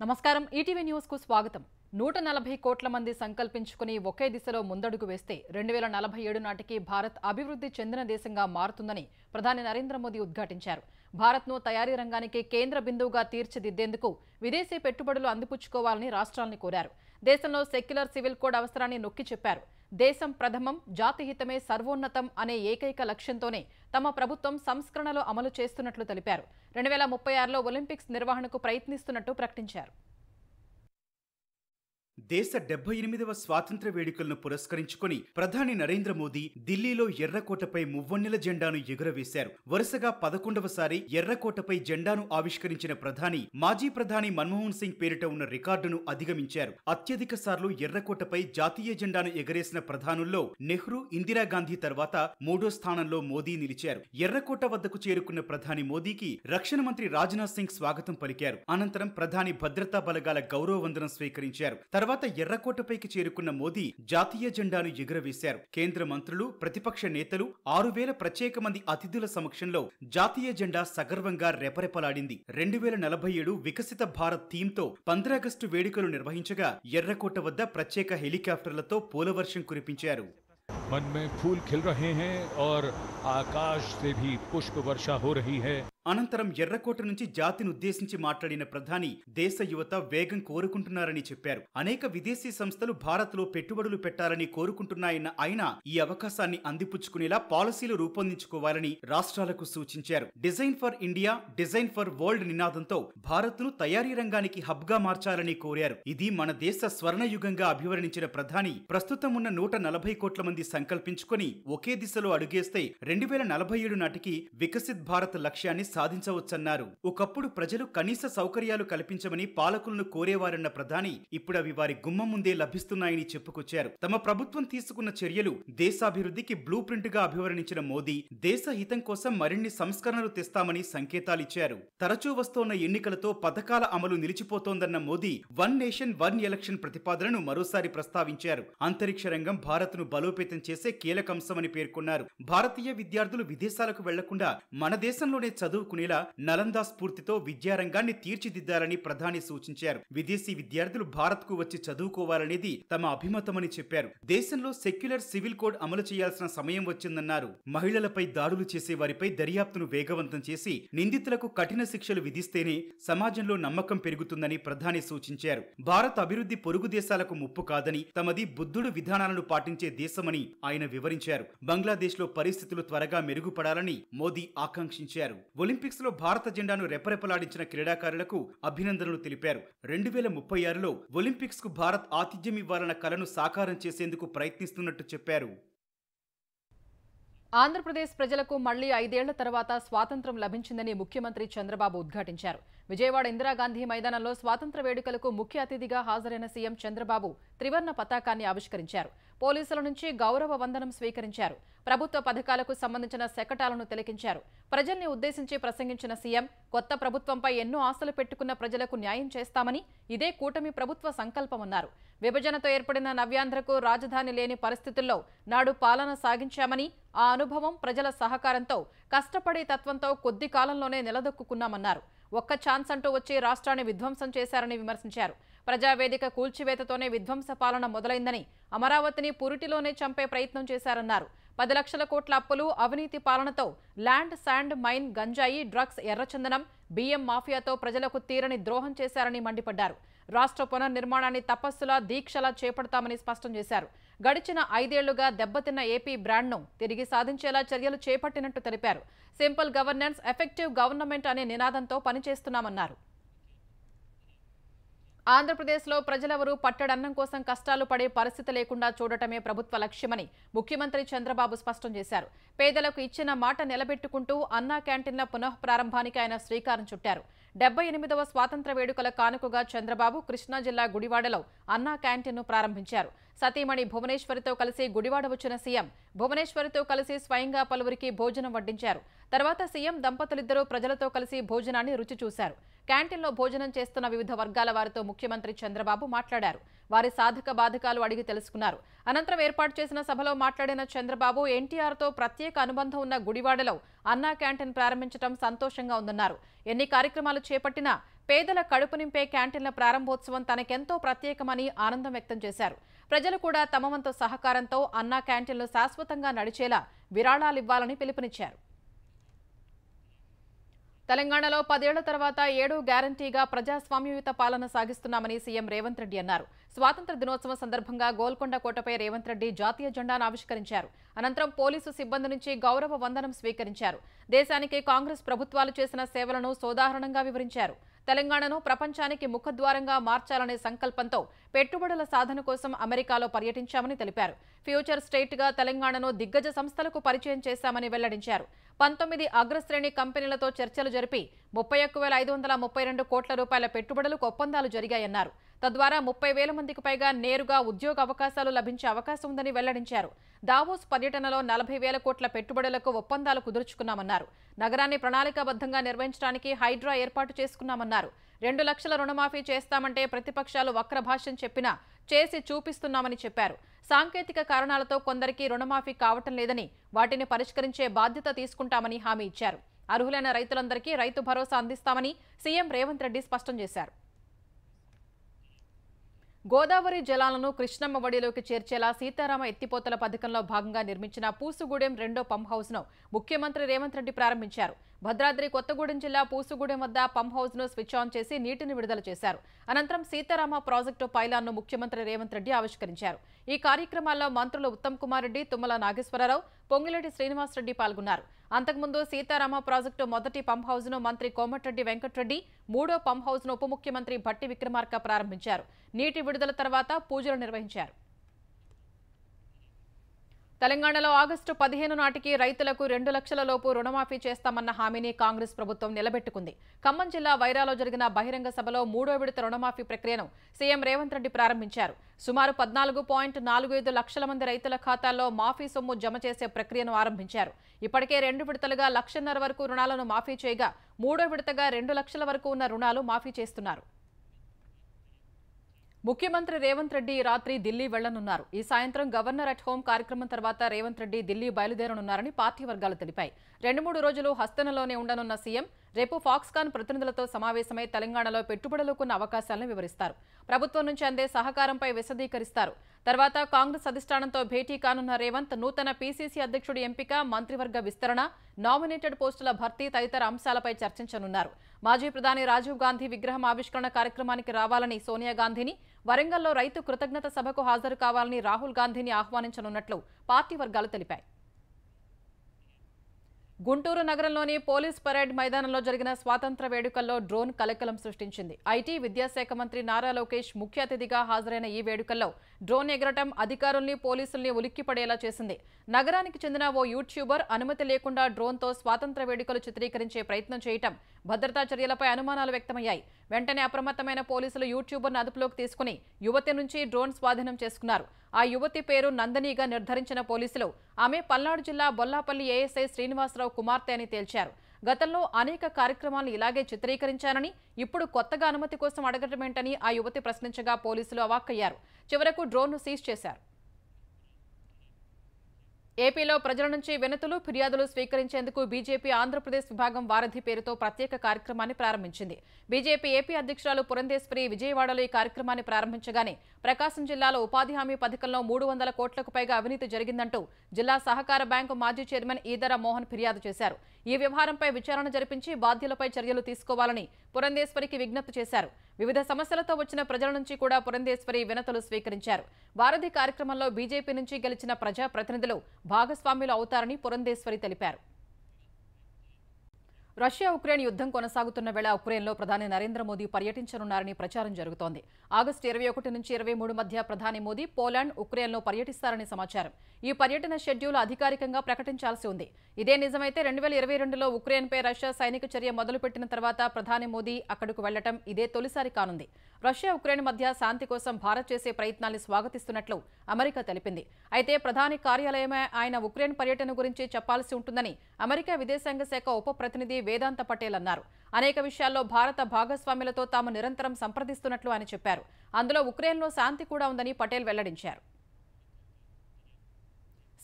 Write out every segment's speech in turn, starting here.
నమస్కారం ETV news కు స్వాగతం 140 కోట్ల మంది సంకల్పించుకుని ఒకే దిశలో ముందడుగు వేస్తే 2047 నాటికి భారత్ అభివృద్ధి చెందిన దేశంగా మారుతుందని ప్రధాని నరేంద్ర మోదీ ఉద్ఘాటించారు. భారత్ను తయారీ రంగానికి కేంద్ర బిందువుగా తీర్చిదిద్దేందుకు విదేశీ పెట్టుబడులు అందిపుచ్చుకోవాలని రాష్ట్రాల్ని కోరారు. దేశంలో సెక్యులర్ సివిల్ కోడ్ అవసరాన్ని నొక్కి చెప్పారు. దేశం ప్రథమం, జాతిహితమే సర్వోన్నతం అనే ఏకైక లక్ష్యంతోనే తమ ప్రభుత్వం సంస్కరణలు అమలు చేస్తున్నట్లు తెలిపారు. 2036లో ఒలింపిక్స్ నిర్వహణకు ప్రయత్నిస్తున్నట్టు ప్రకటించారు. దేశ 78వ స్వాతంత్ర్య వేడుకలను పురస్కరించుకుని ప్రధాని నరేంద్ర మోదీ ఢిల్లీలో ఎర్రకోటపై మువ్వన్నెల జెండాను ఎగురవేశారు. వరుసగా 11వసారి ఎర్రకోటపై జెండాను ఆవిష్కరించిన ప్రధాని మాజీ ప్రధాని మన్మోహన్ సింగ్ పేరిట ఉన్న రికార్డును అధిగమించారు. అత్యధిక సార్లు ఎర్రకోటపై జాతీయ జెండాను ఎగరేసిన ప్రధానుల్లో నెహ్రూ, ఇందిరాగాంధీ తర్వాత 3వ స్థానంలో మోదీ నిలిచారు. ఎర్రకోట వద్దకు చేరుకున్న ప్రధాని మోదీకి రక్షణ మంత్రి రాజ్నాథ్ సింగ్ స్వాగతం పలికారు. అనంతరం ప్రధాని భద్రతా బలగాల గౌరవ వందనం స్వీకరించారు. తర్వాత ఎర్రకోటపైకి చేరుకున్న మోదీ జాతీయ జెండాను ఎగురవేశారు. కేంద్ర మంత్రులు, ప్రతిపక్ష నేతలు, 6000 ప్రత్యేక మంది అతిథుల సమక్షంలో జాతీయ జెండా సగర్వంగా రెపరెపలాడింది. 2047 వికసిత భారత్ థీమ్తో 15 ఆగస్టు వేడుకలు నిర్వహించగా ఎర్రకోట వద్ద ప్రత్యేక హెలికాప్టర్లతో పూలవర్షం కురిపించారు. मन में फूल खिल रहे हैं और आकाश से भी पुष्प वर्षा हो रही है. అనంతరం ఎర్రకోట నుంచి జాతిని ఉద్దేశించి మాట్లాడిన ప్రధాని దేశ యువత వేగం కోరుకుంటున్నారని చెప్పారు. అనేక విదేశీ సంస్థలు భారత్లో పెట్టుబడులు పెట్టాలని కోరుకుంటున్నాయన్న ఆయన ఈ అవకాశాన్ని అందిపుచ్చుకునేలా పాలసీలు రూపొందించుకోవాలని రాష్ట్రాలకు సూచించారు. Design for India, design for world నినాదంతో భారత్ను తయారీ రంగానికి హబ్ గా మార్చాలని కోరారు. ఇది మన దేశ స్వర్ణయుగంగా అభివర్ణించిన ప్రధాని ప్రస్తుతం ఉన్న 140 కోట్ల మంది సంకల్పించుకుని ఒకే దిశలో అడుగేస్తే 2047 నాటికి వికసిత్ భారత్ లక్ష్యాన్ని సాధించవచ్చన్నారు. ఒకప్పుడు ప్రజలు కనీస సౌకర్యాలు కల్పించమని పాలకులను కోరేవారన్న ప్రధాని ఇప్పుడు అవి వారి గుమ్మం ముందే లభిస్తున్నాయని చెప్పుకొచ్చారు. తమ ప్రభుత్వం తీసుకున్న చర్యలు దేశాభివృద్ధికి బ్లూ ప్రింట్ గా అభివర్ణించిన మోదీ దేశ హితం కోసం మరిన్ని సంస్కరణలు తెస్తామని సంకేతాలిచ్చారు. తరచూ వస్తోన్న ఎన్నికలతో పథకాల అమలు నిలిచిపోతోందన్న Modi one nation one election ప్రతిపాదనను మరోసారి ప్రస్తావించారు. అంతరిక్ష రంగం భారత్ను బలోపేతం చేసే కీలకంశమని పేర్కొన్నారు. భారతీయ విద్యార్థులు విదేశాలకు వెళ్లకుండా మన దేశంలోనే చదువుకునేలా నలందా స్ఫూర్తితో విద్యారంగాన్ని తీర్చిదిద్దాలని ప్రధాని సూచించారు. విదేశీ విద్యార్థులు భారత్ కు వచ్చి చదువుకోవాలనేది తమ అభిమతమని చెప్పారు. దేశంలో సెక్యులర్ సివిల్ కోడ్ అమలు చేయాల్సిన సమయం వచ్చిందన్నారు. మహిళలపై దాడులు చేసే వారిపై దర్యాప్తును వేగవంతం చేసి నిందితులకు కఠిన శిక్షలు విధిస్తేనే సమాజంలో నమ్మకం పెరుగుతుందని ప్రధాని సూచించారు. భారత్ అభివృద్ధి పొరుగు దేశాలకు ముప్పు కాదని, తమది బుద్ధుడు విధానాలను పాటించే దేశమని ఆయన వివరించారు. బంగ్లాదేశ్ లో పరిస్థితులు త్వరగా మెరుగుపడాలని మోదీ ఆకాంక్షించారు. ఒలింపిక్స్ లో భారత జెండాను రెపరెపలాడించిన క్రీడాకారులకు అభినందనలు తెలిపారు. 2036లో ఒలింపిక్స్ కు భారత్ ఆతిథ్యం ఇవ్వాలన్న కలను సాకారం చేసేందుకు ప్రయత్నిస్తున్నట్టు చెప్పారు. ఆంధ్రప్రదేశ్ ప్రజలకు మళ్లీ 5 ఏళ్ల తర్వాత స్వాతంత్ర్యం లభించిందని ముఖ్యమంత్రి చంద్రబాబు ఉద్ఘాటించారు. విజయవాడ ఇందిరాగాంధీ మైదానంలో స్వాతంత్ర్య వేడుకలకు ముఖ్య అతిథిగా హాజరైన సీఎం చంద్రబాబు త్రివర్ణ పతాకాన్ని ఆవిష్కరించారు. పోలీసుల నుంచి గౌరవ వందనం స్వీకరించారు. ప్రభుత్వ పథకాలకు సంబంధించిన శకటాలను తిలకించారు. ప్రజల్ని ఉద్దేశించి ప్రసంగించిన సీఎం కొత్త ప్రభుత్వంపై ఎన్నో ఆశలు పెట్టుకున్న ప్రజలకు న్యాయం చేస్తామని, ఇదే కూటమి ప్రభుత్వ సంకల్పమన్నారు. విభజనతో ఏర్పడిన నవ్యాంధ్రకు రాజధాని లేని పరిస్థితుల్లో నాడు పాలన సాగించామని, ఆ అనుభవం ప్రజల సహకారంతో కష్టపడే తత్వంతో కొద్ది కాలంలోనే నిలదొక్కున్నామన్నారు. ఒక్క ఛాన్స్ అంటూ వచ్చి రాష్ట్రాన్ని విధ్వంసం చేశారని విమర్శించారు. ప్రజావేదిక కూల్చివేతతోనే విధ్వంస పాలన మొదలైందని, అమరావతిని పురిటిలోనే చంపే ప్రయత్నం చేశారన్నారు. 10 లక్షల కోట్ల అప్పులు, అవినీతి పాలనతో ల్యాండ్, శాండ్, మైన్, గంజాయి, డ్రగ్స్, ఎర్రచందనం, బియ్యం మాఫియాతో ప్రజలకు తీరని ద్రోహం చేశారని మండిపడ్డారు. రాష్ట్ర పునర్నిర్మాణాన్ని తపస్సులా, దీక్షలా చేపడతామని స్పష్టం చేశారు. గడిచిన 5 ఏళ్లుగా దెబ్బతిన్న ఏపీ బ్రాండ్ను తిరిగి సాధించేలా చర్యలు చేపట్టినట్టు తెలిపారు. సింపుల్ గవర్నెన్స్, ఎఫెక్టివ్ గవర్నమెంట్ అనే నినాదంతో పనిచేస్తున్నామన్నారు. ఆంధ్రప్రదేశ్లో ప్రజలెవరూ పట్టడన్నం కోసం కష్టాలు పడే పరిస్థితి లేకుండా చూడటమే ప్రభుత్వ లక్ష్యమని ముఖ్యమంత్రి చంద్రబాబు స్పష్టం చేశారు. పేదలకు ఇచ్చిన మాట నిలబెట్టుకుంటూ అన్నా క్యాంటీన్ల పునఃప్రారంభానికి ఆయన శ్రీకారం చుట్టారు. 78వ స్వాతంత్ర్య వేడుకల కానుకగా చంద్రబాబు కృష్ణా జిల్లా గుడివాడలో అన్నా క్యాంటీన్ను ప్రారంభించారు. సతీమణి భువనేశ్వరితో కలిసి గుడివాడ వచ్చిన సీఎం భువనేశ్వరితో కలిసి స్వయంగా పలువురికి భోజనం వడ్డించారు. తర్వాత సీఎం దంపతులిద్దరూ ప్రజలతో కలిసి భోజనాన్ని రుచి చూశారు. క్యాంటీన్లో భోజనం చేస్తున్న వివిధ వర్గాల వారితో ముఖ్యమంత్రి చంద్రబాబు మాట్లాడారు. వారి సాధక బాధకాలు అడిగి తెలుసుకున్నారు. అనంతరం ఏర్పాటు చేసిన సభలో మాట్లాడిన చంద్రబాబు ఎన్టీఆర్తో ప్రత్యేక అనుబంధం ఉన్న గుడివాడలో అన్నా క్యాంటీన్ ప్రారంభించడం సంతోషంగా ఉందన్నారు. ఎన్ని కార్యక్రమాలు చేపట్టినా పేదల కడుపు నింపే క్యాంటీన్ల ప్రారంభోత్సవం తనకెంతో ప్రత్యేకమని ఆనందం వ్యక్తం చేశారు. ప్రజలు కూడా తమ వంతు సహకారంతో అన్నా క్యాంటీన్లు శాశ్వతంగా నడిచేలా విరాళాలివ్వాలని పిలుపునిచ్చారు. తెలంగాణలో 10 ఏళ్ల తర్వాత 7 గ్యారంటీగా ప్రజాస్వామ్యయుత పాలన సాగిస్తున్నామని సీఎం రేవంత్ రెడ్డి అన్నారు. స్వాతంత్ర దినోత్సవం సందర్భంగా గోల్కొండ కోటపై రేవంత్ రెడ్డి జాతీయ జెండాను ఆవిష్కరించారు. అనంతరం పోలీసు సిబ్బంది నుంచి గౌరవ వందనం స్వీకరించారు. దేశానికి కాంగ్రెస్ ప్రభుత్వాలు చేసిన సేవలను సోదాహరణంగా వివరించారు. తెలంగాణను ప్రపంచానికి ముఖద్వారంగా మార్చాలనే సంకల్పంతో పెట్టుబడుల సాధన కోసం అమెరికాలో పర్యటించామని తెలిపారు. ఫ్యూచర్ స్టేట్గా తెలంగాణను దిగ్గజ సంస్థలకు పరిచయం చేశామని వెల్లడించారు. 19 అగ్రశ్రేణి కంపెనీలతో చర్చలు జరిపి 31,532 కోట్ల రూపాయల పెట్టుబడులకు ఒప్పందాలు జరిగాయన్నారు. తద్వారా 30,000 మందికి పైగా నేరుగా ఉద్యోగ అవకాశాలు లభించే అవకాశం ఉందని వెల్లడించారు. దావోస్ పర్యటనలో 40,000 కోట్ల పెట్టుబడులకు ఒప్పందాలు కుదుర్చుకున్నామన్నారు. నగరాన్ని ప్రణాళికాబద్ధంగా నిర్వహించడానికి హైడ్రా ఏర్పాటు చేసుకున్నామన్నారు. 2 లక్షల రుణమాఫీ చేస్తామంటే ప్రతిపక్షాలు వక్రభాష్యం చెప్పినా చేసి చూపిస్తున్నామని చెప్పారు. సాంకేతిక కారణాలతో కొందరికి రుణమాఫీ కావటం లేదని, వాటిని పరిష్కరించే బాధ్యత తీసుకుంటామని హామీ ఇచ్చారు. అర్హులైన రైతులందరికీ రైతు భరోసా అందిస్తామని సీఎం రేవంత్ రెడ్డి స్పష్టం చేశారు. గోదావరి జలాలను కృష్ణమ్మ వడిలోకి చేర్చేలా సీతారామ ఎత్తిపోతల పథకంలో భాగంగా నిర్మించిన పూసుగూడెం 2వ పంప్ హౌస్ ను ముఖ్యమంత్రి రేవంత్ రెడ్డి ప్రారంభించారు. భద్రాద్రి కొత్తగూడెం జిల్లా పూసుగూడెం వద్ద పంప్ హౌస్ ను స్విచ్ ఆన్ చేసి నీటిని విడుదల చేశారు. అనంతరం సీతారామ ప్రాజెక్టు పైలాన్ ను ముఖ్యమంత్రి రేవంత్ రెడ్డి ఆవిష్కరించారు. ఈ కార్యక్రమాల్లో మంత్రులు ఉత్తమ్ కుమార్ రెడ్డి, తుమ్మల నాగేశ్వరరావు, పొంగులేటి శ్రీనివాసరెడ్డి పాల్గొన్నారు. అంతకుముందు సీతారామ ప్రాజెక్టు మొదటి పంప్ హౌస్ ను మంత్రి కోమటిరెడ్డి వెంకటరెడ్డి, 3వ పంప్ హౌస్ ను ఉప ముఖ్యమంత్రి భట్టి విక్రమార్క ప్రారంభించారు. నీటి విడుదల తర్వాత పూజలు నిర్వహించారు. తెలంగాణలో ఆగస్టు 15 నాటికి రైతులకు 2 లక్షల లోపు రుణమాఫీ చేస్తామన్న హామీని కాంగ్రెస్ ప్రభుత్వం నిలబెట్టుకుంది. ఖమ్మం జిల్లా వైరాలో జరిగిన బహిరంగ సభలో 3వ విడత రుణమాఫీ ప్రక్రియను సీఎం రేవంత్ రెడ్డి ప్రారంభించారు. సుమారు 14.45 లక్షల మంది రైతుల ఖాతాల్లో మాఫీ సొమ్ము జమ చేసే ప్రక్రియను ఆరంభించారు. ఇప్పటికే 2 విడతలుగా 1.5 లక్షల వరకు రుణాలను మాఫీ చేయగా 3వ విడతగా 2 లక్షల వరకు ఉన్న రుణాలు మాఫీ చేస్తున్నారు. ముఖ్యమంత్రి రేవంత్ రెడ్డి రాత్రి ఢిల్లీ వెళ్లనున్నారు. ఈ సాయంత్రం గవర్నర్ అట్ హోం కార్యక్రమం తర్వాత రేవంత్ రెడ్డి ఢిల్లీ బయలుదేరనున్నారని పార్టీ వర్గాలు తెలిపాయి. 2-3 రోజులు హస్తనలోనే ఉండనున్న సీఎం రేపు ఫాక్స్కాన్ ప్రతినిధులతో సమావేశమై తెలంగాణలో పెట్టుబడులకున్న అవకాశాలను వివరిస్తారు. ప్రభుత్వం నుంచి అందే సహకారంపై విశదీకరిస్తారు. తర్వాత కాంగ్రెస్ అధిష్టానంతో భేటీ కానున్న రేవంత్ నూతన పీసీసీ అధ్యక్షుడి ఎంపిక, మంత్రివర్గ విస్తరణ, నామినేటెడ్ పోస్టుల భర్తీ తదితర అంశాలపై చర్చించనున్నారు. మాజీ ప్రధాని రాజీవ్ గాంధీ విగ్రహం ఆవిష్కరణ కార్యక్రమానికి రావాలని సోనియా గాంధీని, వరంగల్లో రైతు కృతజ్ఞత సభకు హాజరు కావాలని రాహుల్ గాంధీని ఆహ్వానించనున్నట్లు పార్టీ వర్గాలు తెలిపాయి. గుంటూరు నగరంలోని పోలీస్ పరేడ్ మైదానంలో జరిగిన స్వాతంత్ర వేడుకల్లో డ్రోన్ కలకలం సృష్టించింది. ఐటీ, విద్యాశాఖ మంత్రి నారా లోకేష్ ముఖ్య అతిథిగా హాజరైన ఈ వేడుకల్లో డ్రోన్ ఎగరటం అధికారుల్ని, పోలీసుల్ని ఉలిక్కిపడేలా చేసింది. నగరానికి చెందిన ఓ యూట్యూబర్ అనుమతి లేకుండా డ్రోన్తో స్వాతంత్ర వేడుకలు చిత్రీకరించే ప్రయత్నం చేయటం, భద్రతా చర్యలపై అనుమానాలు వ్యక్తమయ్యాయి. వెంటనే అప్రమత్తమైన పోలీసులు యూట్యూబర్ను అదుపులోకి తీసుకుని యువతి నుంచి డ్రోన్ స్వాధీనం చేసుకున్నారు. ఆ యువతి పేరు నందనీగా నిర్ధారించిన పోలీసులు ఆమె పల్నాడు జిల్లా బొల్లాపల్లి ఏఎస్ఐ శ్రీనివాసరావు కుమార్తె అని తేల్చారు. గతంలో అనేక కార్యక్రమాలను ఇలాగే చిత్రీకరించానని, ఇప్పుడు కొత్తగా అనుమతి కోసం అడగటమేంటని ఆ యువతి ప్రశ్నించగా పోలీసులు అవాక్కయ్యారు. చివరకు డ్రోన్ను సీజ్ చేశారు. ఏపీలో ప్రజల నుంచి వినతులు, ఫిర్యాదులు స్వీకరించేందుకు బీజేపీ ఆంధ్రప్రదేశ్ విభాగం వారధి పేరుతో ప్రత్యేక కార్యక్రమాన్ని ప్రారంభించింది. బీజేపీ ఏపీ అధ్యక్షురాలు పురంధేశ్వరి విజయవాడలో ఈ కార్యక్రమాన్ని ప్రారంభించగానే ప్రకాశం జిల్లాలో ఉపాధి హామీ పథకంలో 300 కోట్లకు పైగా అవినీతి జరిగిందంటూ జిల్లా సహకార బ్యాంకు మాజీ చైర్మన్ ఈదర మోహన్ ఫిర్యాదు చేశారు. ఈ వ్యవహారంపై విచారణ జరిపించి బాధ్యులపై చర్యలు తీసుకోవాలని పురంధేశ్వరికి విజ్ఞప్తి చేశారు. వివిధ సమస్యలతో వచ్చిన ప్రజల నుంచి కూడా పురంధేశ్వరి వినతులు స్వీకరించారు. వారధి కార్యక్రమంలో బీజేపీ నుంచి గెలిచిన ప్రజాప్రతినిధులు భాగస్వాములు అవుతారని పురంధేశ్వరి తెలిపారు. రష్యా ఉక్రెయిన్ యుద్ధం కొనసాగుతున్న వేళ ఉక్రెయిన్లో ప్రధాని నరేంద్ర మోదీ పర్యటించనున్నారని ప్రచారం జరుగుతోంది. ఆగస్టు 21 నుంచి 23 మధ్య ప్రధాని మోదీ పోలాండ్, ఉక్రెయిన్లో పర్యటిస్తారని సమాచారం. ఈ పర్యటన షెడ్యూల్ అధికారికంగా ప్రకటించాల్సి ఉంది. ఇదే నిజమైతే 2022లో ఉక్రెయిన్పై రష్యా సైనిక చర్య మొదలుపెట్టిన తర్వాత ప్రధాని మోదీ అక్కడకు వెళ్లటం ఇదే తొలిసారి కానుంది. రష్యా ఉక్రెయిన్ మధ్య శాంతి కోసం భారత్ చేసే ప్రయత్నాల్ని స్వాగతిస్తున్నట్లు అమెరికా తెలిపింది. అయితే ప్రధాని కార్యాలయమే ఆయన ఉక్రెయిన్ పర్యటన గురించి చెప్పాల్సి ఉంటుందని అమెరికా విదేశాంగ శాఖ ఉప ప్రతినిధి వేదాంత పటేల్ అన్నారు. అనేక విషయాల్లో భారత భాగస్వాములతో తాము నిరంతరం సంప్రదిస్తున్నట్లు ఆయన చెప్పారు. అందులో ఉక్రెయిన్లో శాంతి కూడా ఉందని పటేల్ వెల్లడించారు.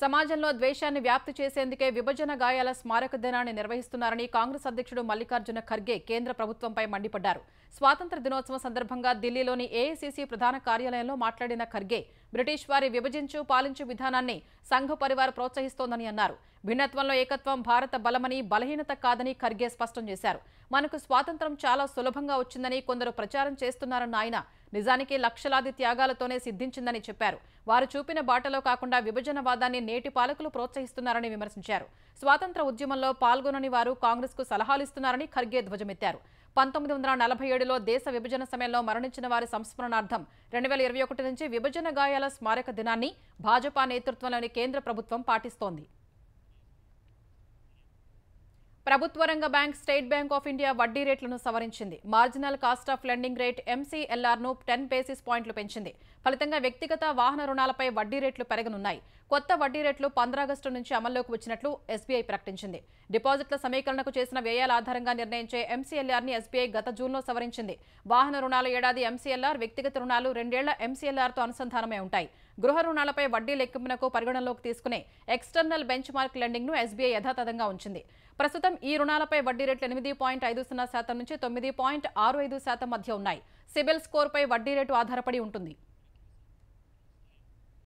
సమాజంలో ద్వేషాన్ని వ్యాప్తి చేసేందుకే విభజన గాయాల స్మారక దినాన్ని నిర్వహిస్తున్నారని కాంగ్రెస్ అధ్యక్షుడు మల్లికార్జున ఖర్గే కేంద్ర ప్రభుత్వంపై మండిపడ్డారు. స్వాతంత్ర దినోత్సవం సందర్భంగా ఢిల్లీలోని ఏఐసీసీ ప్రధాన కార్యాలయంలో మాట్లాడిన ఖర్గే బ్రిటిష్ వారి విభజించు పాలించు విధానాన్ని సంఘ పరివార్ ప్రోత్సహిస్తోందని అన్నారు. భిన్నత్వంలో ఏకత్వం భారత బలమని, బలహీనత కాదని ఖర్గే స్పష్టం చేశారు. మనకు స్వాతంత్ర్యం చాలా సులభంగా వచ్చిందని కొందరు ప్రచారం చేస్తున్నారన్న ఆయన నిజానికి లక్షలాది త్యాగాలతోనే సిద్ధించిందని చెప్పారు. వారు చూపిన బాటలో కాకుండా విభజనవాదాన్ని నేటి పాలకులు ప్రోత్సహిస్తున్నారని విమర్శించారు. స్వాతంత్ర ఉద్యమంలో పాల్గొనని వారు కాంగ్రెస్కు సలహాలిస్తున్నారని ఖర్గే ధ్వజమెత్తారు. 1947లో దేశ విభజన సమయంలో మరణించిన వారి సంస్మరణార్థం 2021 నుంచి విభజన గాయాల స్మారక దినాన్ని భాజపా నేతృత్వంలోని కేంద్ర ప్రభుత్వం పాటిస్తోంది. ప్రభుత్వ రంగ bank State Bank of India వడ్డీ రేట్లను సవరించింది. Marginal cost of lending rate MCLRను 10 బేసిస్ పాయింట్లు పెంచింది. ఫలితంగా వ్యక్తిగత వాహన రుణాలపై వడ్డీ రేట్లు పెరగనున్నాయి. కొత్త వడ్డీ రేట్లు 15 ఆగస్టు నుంచి అమల్లోకి వచ్చినట్లు SBI ప్రకటించింది. డిపాజిట్ల సమీకరణకు చేసిన వ్యయాల ఆధారంగా నిర్ణయించే MCLRని SBI గత జూన్లో సవరించింది. వాహన రుణాల ఏడాది MCLR, వ్యక్తిగత రుణాలు 2 ఏళ్ల MCLRతో అనుసంధానమై ఉంటాయి. గృహ రుణాలపై వడ్డీ లెక్కింపునకు పరిగణలోకి తీసుకునే ఎక్స్టర్నల్ బెంచ్ మార్క్ లెండింగ్ను SBI యథాతథంగా ఉంచింది. ప్రస్తుతం ఈ రుణాలపై వడ్డీ రేట్లు 8.50% నుంచి 9.65% మధ్య ఉన్నాయి. సిబిల్ స్కోర్పై వడ్డీ రేటు ఆధారపడి ఉంటుంది.